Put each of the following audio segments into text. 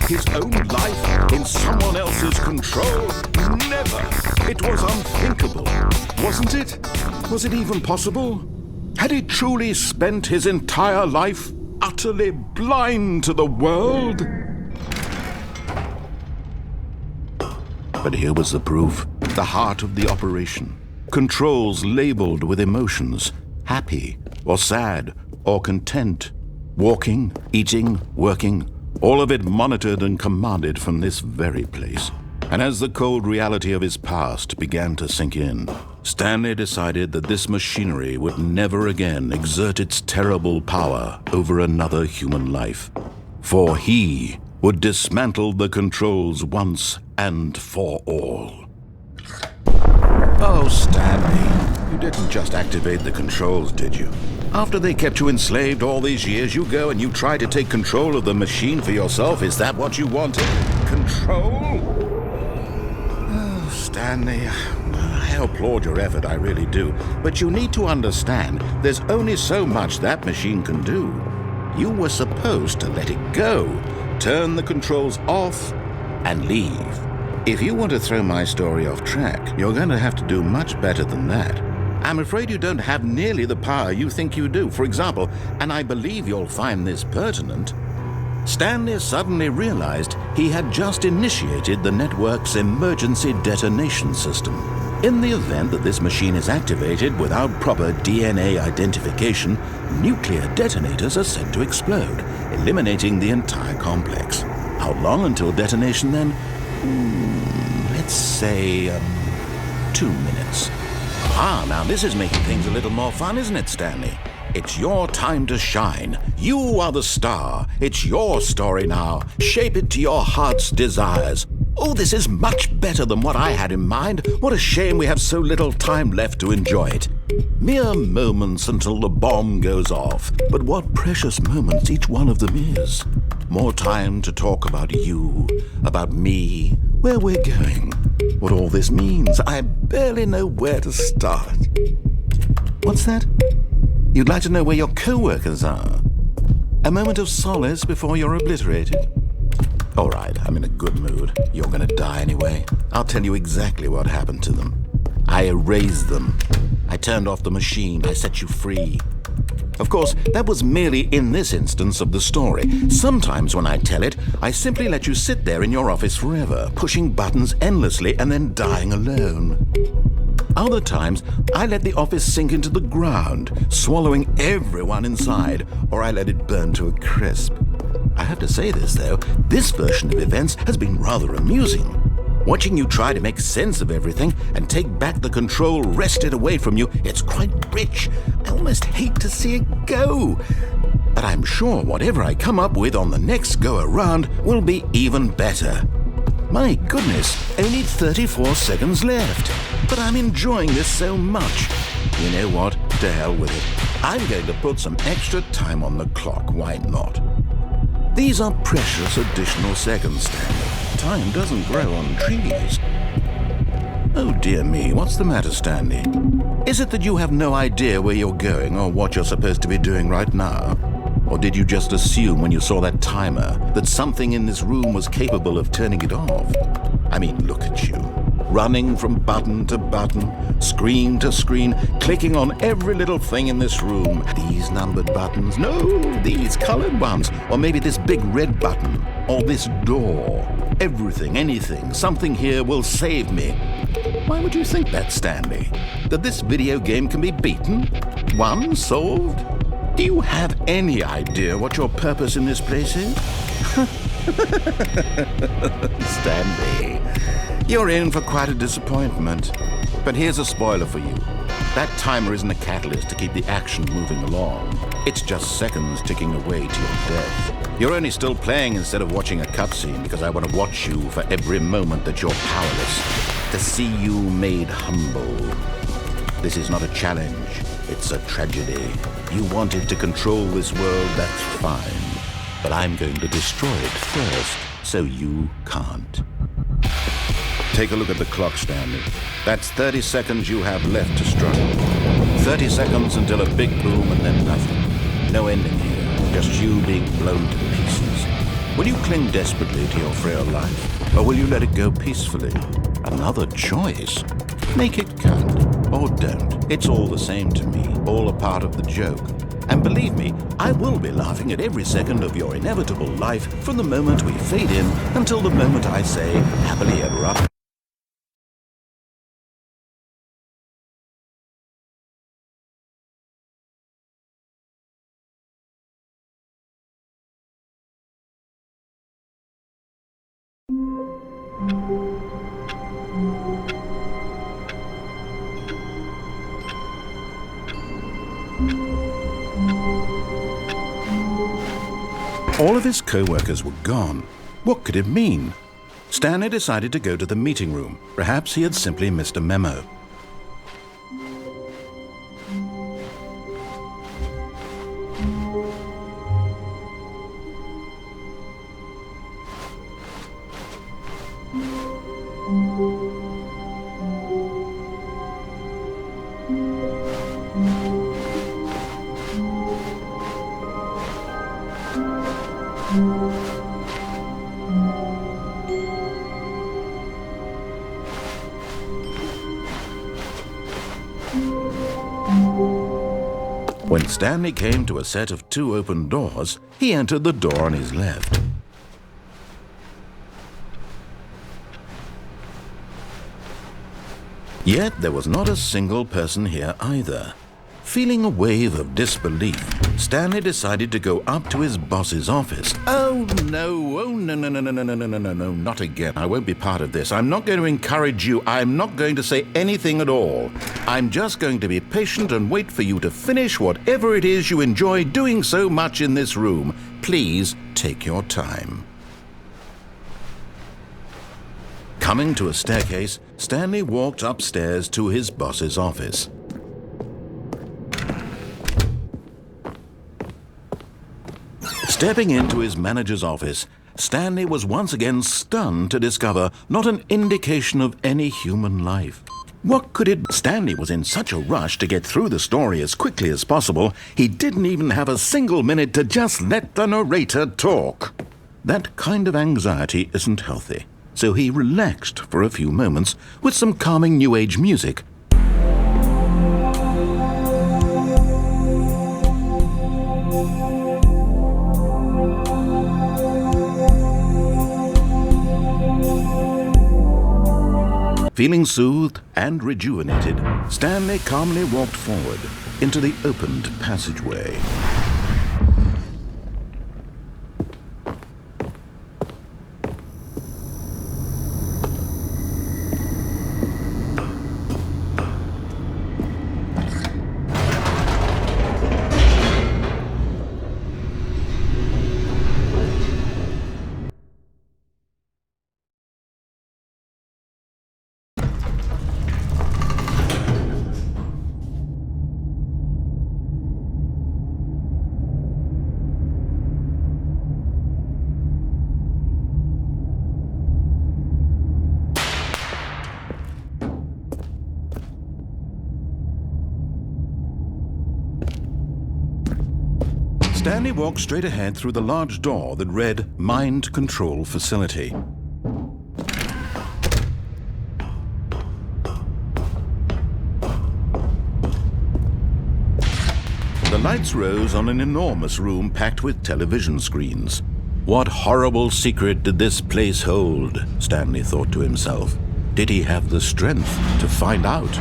his own life in someone else's control? Never! It was unthinkable, wasn't it? Was it even possible? Had he truly spent his entire life utterly blind to the world? But here was the proof, the heart of the operation. Controls labeled with emotions, happy or sad or content. Walking, eating, working, all of it monitored and commanded from this very place. And as the cold reality of his past began to sink in, Stanley decided that this machinery would never again exert its terrible power over another human life. For he would dismantle the controls once and for all. Oh, Stanley, you didn't just activate the controls, did you? After they kept you enslaved all these years, you go and you try to take control of the machine for yourself. Is that what you wanted? Control? Oh, Stanley, I applaud your effort, I really do. But you need to understand, there's only so much that machine can do. You were supposed to let it go, turn the controls off, and leave. If you want to throw my story off track, you're going to have to do much better than that. I'm afraid you don't have nearly the power you think you do. For example, and I believe you'll find this pertinent, Stanley suddenly realized he had just initiated the network's emergency detonation system. In the event that this machine is activated without proper DNA identification, nuclear detonators are said to explode, eliminating the entire complex. How long until detonation then? Let's say 2 minutes. Now this is making things a little more fun, isn't it, Stanley? It's your time to shine. You are the star. It's your story now. Shape it to your heart's desires. Oh, this is much better than what I had in mind. What a shame we have so little time left to enjoy it. Mere moments until the bomb goes off. But what precious moments each one of them is. More time to talk about you, about me, where we're going, what all this means. I barely know where to start. What's that? You'd like to know where your co-workers are? A moment of solace before you're obliterated? All right, I'm in a good mood. You're gonna die anyway. I'll tell you exactly what happened to them. I erased them. I turned off the machine. I set you free. Of course, that was merely in this instance of the story. Sometimes when I tell it, I simply let you sit there in your office forever, pushing buttons endlessly and then dying alone. Other times, I let the office sink into the ground, swallowing everyone inside, or I let it burn to a crisp. I have to say this, though, this version of events has been rather amusing. Watching you try to make sense of everything and take back the control wrested away from you, it's quite rich. I almost hate to see it go. But I'm sure whatever I come up with on the next go-around will be even better. My goodness, only 34 seconds left. But I'm enjoying this so much. You know what? To hell with it. I'm going to put some extra time on the clock. Why not? These are precious additional seconds, Stanley. Time doesn't grow on trees. Oh dear me, what's the matter, Stanley? Is it that you have no idea where you're going or what you're supposed to be doing right now? Or did you just assume when you saw that timer that something in this room was capable of turning it off? I mean, look at you. Running from button to button, screen to screen, clicking on every little thing in this room. These numbered buttons, no, these colored ones, or maybe this big red button, or this door. Everything, anything, something here will save me. Why would you think that, Stanley? That this video game can be beaten? Won? Solved? Do you have any idea what your purpose in this place is? Stanley, you're in for quite a disappointment. But here's a spoiler for you. That timer isn't a catalyst to keep the action moving along. It's just seconds ticking away to your death. You're only still playing instead of watching a cutscene because I want to watch you for every moment that you're powerless, to see you made humble. This is not a challenge, it's a tragedy. You wanted to control this world, that's fine. But I'm going to destroy it first, so you can't. Take a look at the clock, Stanley. That's 30 seconds you have left to struggle. 30 seconds until a big boom and then nothing. No ending here, just you being blown to pieces. Will you cling desperately to your frail life, or will you let it go peacefully? Another choice. Make it count, or don't. It's all the same to me, all a part of the joke. And believe me, I will be laughing at every second of your inevitable life from the moment we fade in until the moment I say, happily ever after. All of his co-workers were gone. What could it mean? Stanley decided to go to the meeting room. Perhaps he had simply missed a memo. When Stanley came to a set of 2 open doors, he entered the door on his left. Yet there was not a single person here either. Feeling a wave of disbelief, Stanley decided to go up to his boss's office. Oh no, no, not again. I won't be part of this. I'm not going to encourage you. I'm not going to say anything at all. I'm just going to be patient and wait for you to finish whatever it is you enjoy doing so much in this room. Please take your time. Coming to a staircase, Stanley walked upstairs to his boss's office. Stepping into his manager's office, Stanley was once again stunned to discover not an indication of any human life. What could it... Stanley was in such a rush to get through the story as quickly as possible, he didn't even have a single minute to just let the narrator talk. That kind of anxiety isn't healthy, so he relaxed for a few moments with some calming New Age music. Feeling soothed and rejuvenated, Stanley calmly walked forward into the opened passageway. Stanley walked straight ahead through the large door that read Mind Control Facility. The lights rose on an enormous room packed with television screens. What horrible secret did this place hold? Stanley thought to himself. Did he have the strength to find out?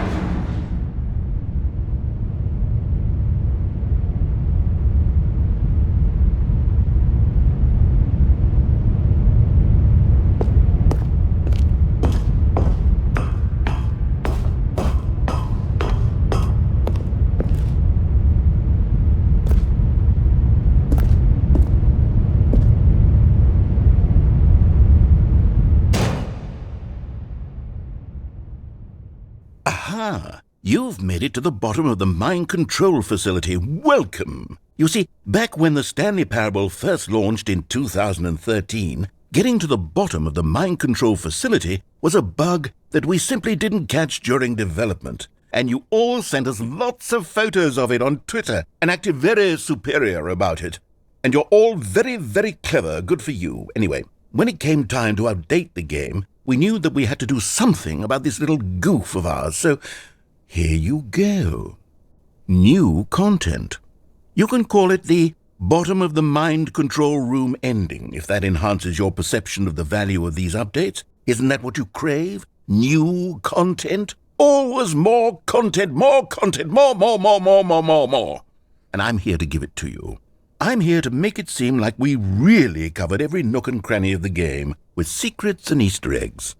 Aha! You've made it to the bottom of the mind control facility. Welcome! You see, back when the Stanley Parable first launched in 2013, getting to the bottom of the mind control facility was a bug that we simply didn't catch during development. And you all sent us lots of photos of it on Twitter and acted very superior about it. And you're all very, very clever. Good for you. Anyway, when it came time to update the game, we knew that we had to do something about this little goof of ours, so here you go. New content. You can call it the bottom of the mind control room ending, if that enhances your perception of the value of these updates. Isn't that what you crave? New content? Always more content, more content, more. And I'm here to give it to you. I'm here to make it seem like we really covered every nook and cranny of the game, with secrets and Easter eggs.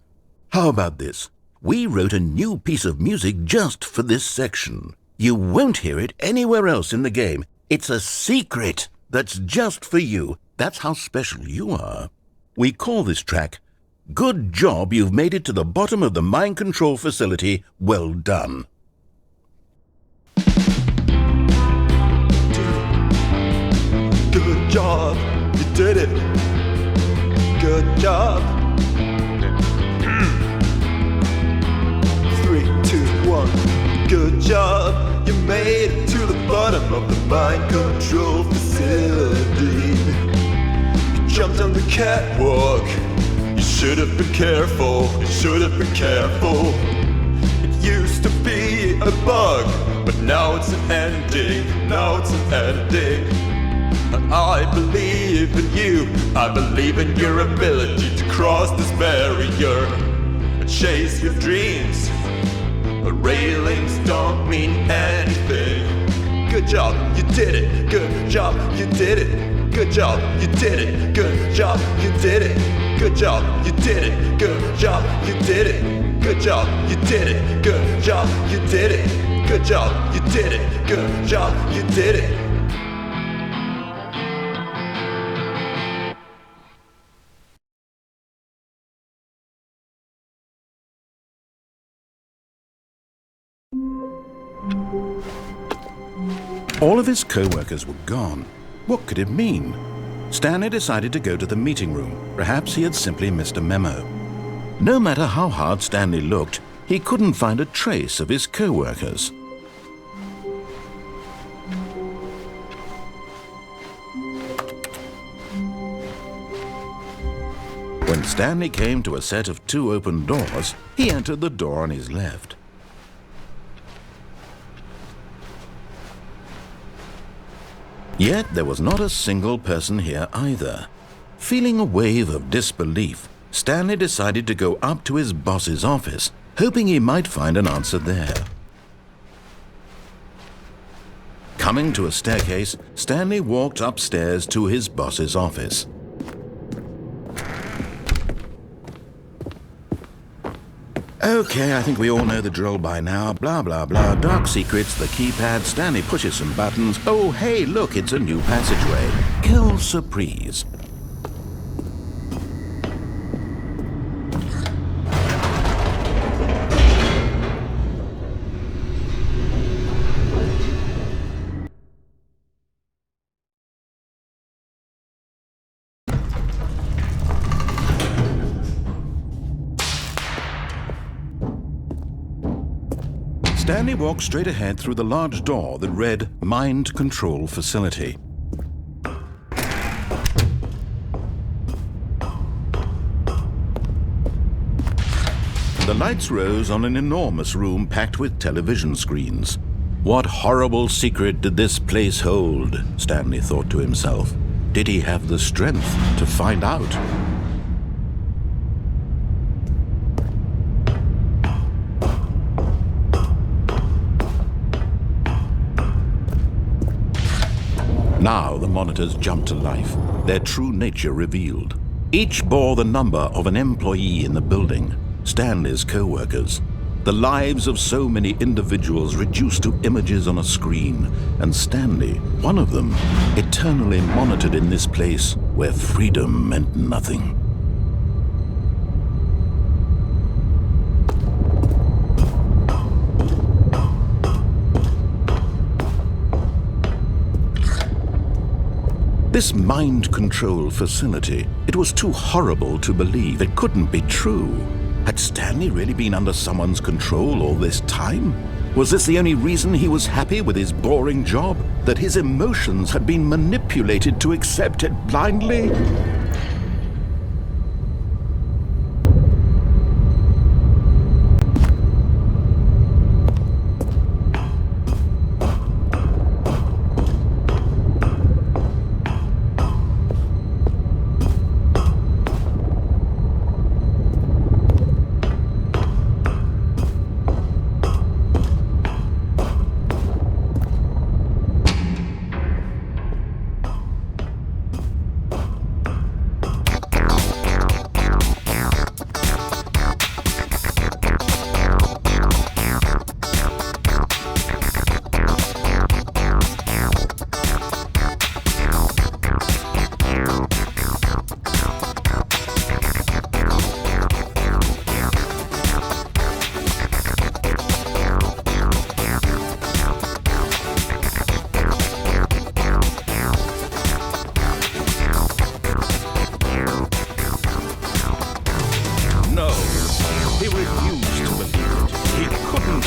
How about this? We wrote a new piece of music just for this section. You won't hear it anywhere else in the game. It's a secret that's just for you. That's how special you are. We call this track, Good Job You've Made It to the Bottom of the Mind Control Facility. Well done. Good job, you did it. Good job. 3, 2, 1. Good job, you made it to the bottom of the mind control facility. You jumped on the catwalk. You should have been careful. You should have been careful. It used to be a bug, but now it's an ending. Now it's an ending. I believe in you. I believe in your ability to cross this barrier and chase your dreams. The railings don't mean anything. Good job, you did it. Good job, you did it. Good job, you did it. Good job, you did it. Good job, you did it. Good job, you did it. Good job, you did it. Good job, you did it. Good job, you did it. Good job, you did it. All of his co-workers were gone. What could it mean? Stanley decided to go to the meeting room. Perhaps he had simply missed a memo. No matter how hard Stanley looked, he couldn't find a trace of his co-workers. When Stanley came to a set of 2 open doors, he entered the door on his left. Yet there was not a single person here either. Feeling a wave of disbelief, Stanley decided to go up to his boss's office, hoping he might find an answer there. Coming to a staircase, Stanley walked upstairs to his boss's office. Okay, I think we all know the drill by now. Blah, blah, blah. Dark secrets, the keypad. Stanley pushes some buttons. Oh, hey, look, it's a new passageway. Quelle surprise. Stanley walked straight ahead through the large door that read Mind Control Facility. The lights rose on an enormous room packed with television screens. What horrible secret did this place hold? Stanley thought to himself. Did he have the strength to find out? Now the monitors jumped to life, their true nature revealed. Each bore the number of an employee in the building, Stanley's co-workers. The lives of so many individuals reduced to images on a screen, and Stanley, one of them, eternally monitored in this place where freedom meant nothing. This mind control facility, it was too horrible to believe. It couldn't be true. Had Stanley really been under someone's control all this time? Was this the only reason he was happy with his boring job? That his emotions had been manipulated to accept it blindly?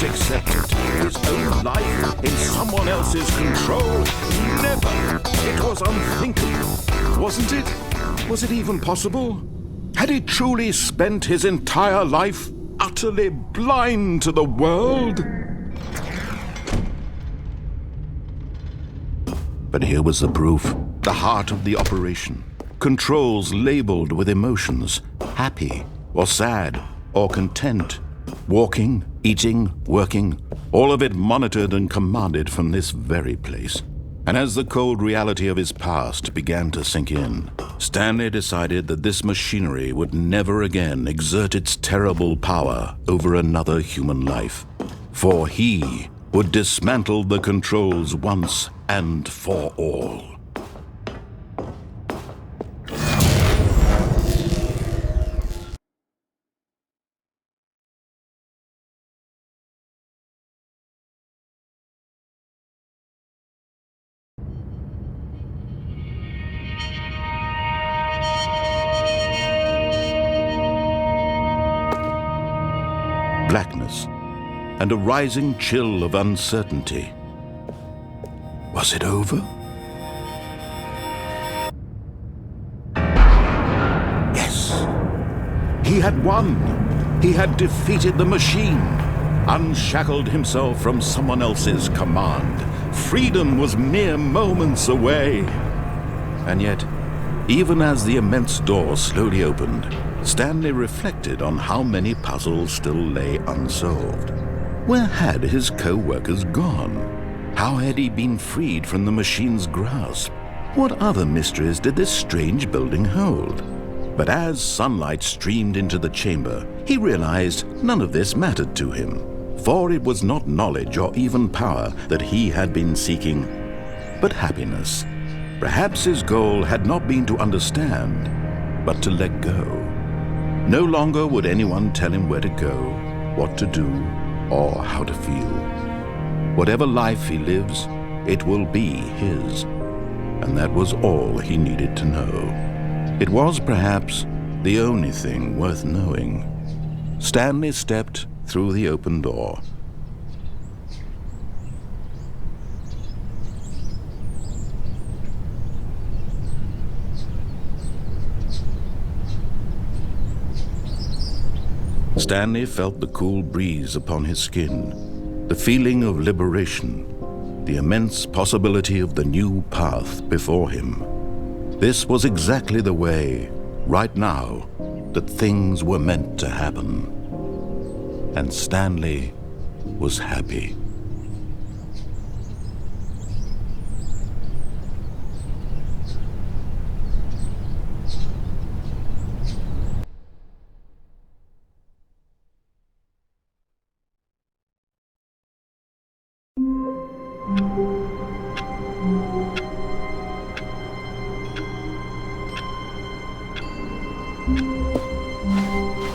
Accept it. His own life in someone else's control? Never! It was unthinkable. Wasn't it? Was it even possible? Had he truly spent his entire life utterly blind to the world? But here was the proof. The heart of the operation. Controls labeled with emotions. Happy or sad or content. Walking, eating, working, all of it monitored and commanded from this very place. And as the cold reality of his past began to sink in, Stanley decided that this machinery would never again exert its terrible power over another human life. For he would dismantle the controls once and for all. Blackness, and a rising chill of uncertainty. Was it over? Yes. He had won. He had defeated the machine, unshackled himself from someone else's command. Freedom was mere moments away. And yet, even as the immense door slowly opened, Stanley reflected on how many puzzles still lay unsolved. Where had his co-workers gone? How had he been freed from the machine's grasp? What other mysteries did this strange building hold? But as sunlight streamed into the chamber, he realized none of this mattered to him, for it was not knowledge or even power that he had been seeking, but happiness. Perhaps his goal had not been to understand, but to let go. No longer would anyone tell him where to go, what to do, or how to feel. Whatever life he lives, it will be his. And that was all he needed to know. It was perhaps the only thing worth knowing. Stanley stepped through the open door. Stanley felt the cool breeze upon his skin, the feeling of liberation, the immense possibility of the new path before him. This was exactly the way, right now, that things were meant to happen. And Stanley was happy.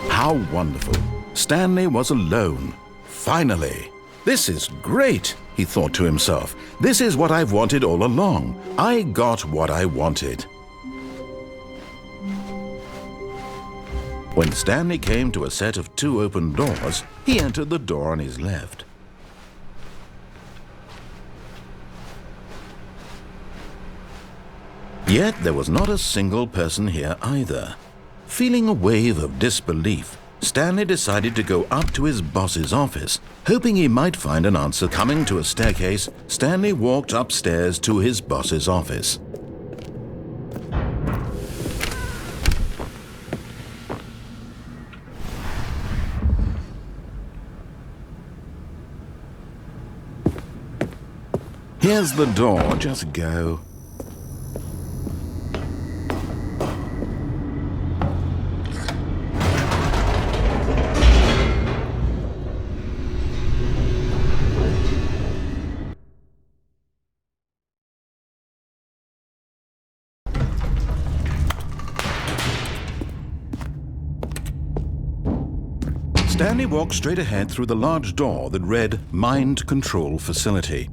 How wonderful. Stanley was alone. Finally. This is great, he thought to himself. This is what I've wanted all along. I got what I wanted. When Stanley came to a set of 2 open doors, he entered the door on his left. Yet there was not a single person here either. Feeling a wave of disbelief, Stanley decided to go up to his boss's office, hoping he might find an answer. Coming to a staircase, Stanley walked upstairs to his boss's office. Here's the door, just go. Stanley walked straight ahead through the large door that read Mind Control Facility.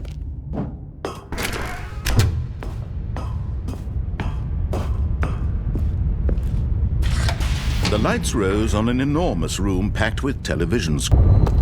The lights rose on an enormous room packed with television screens.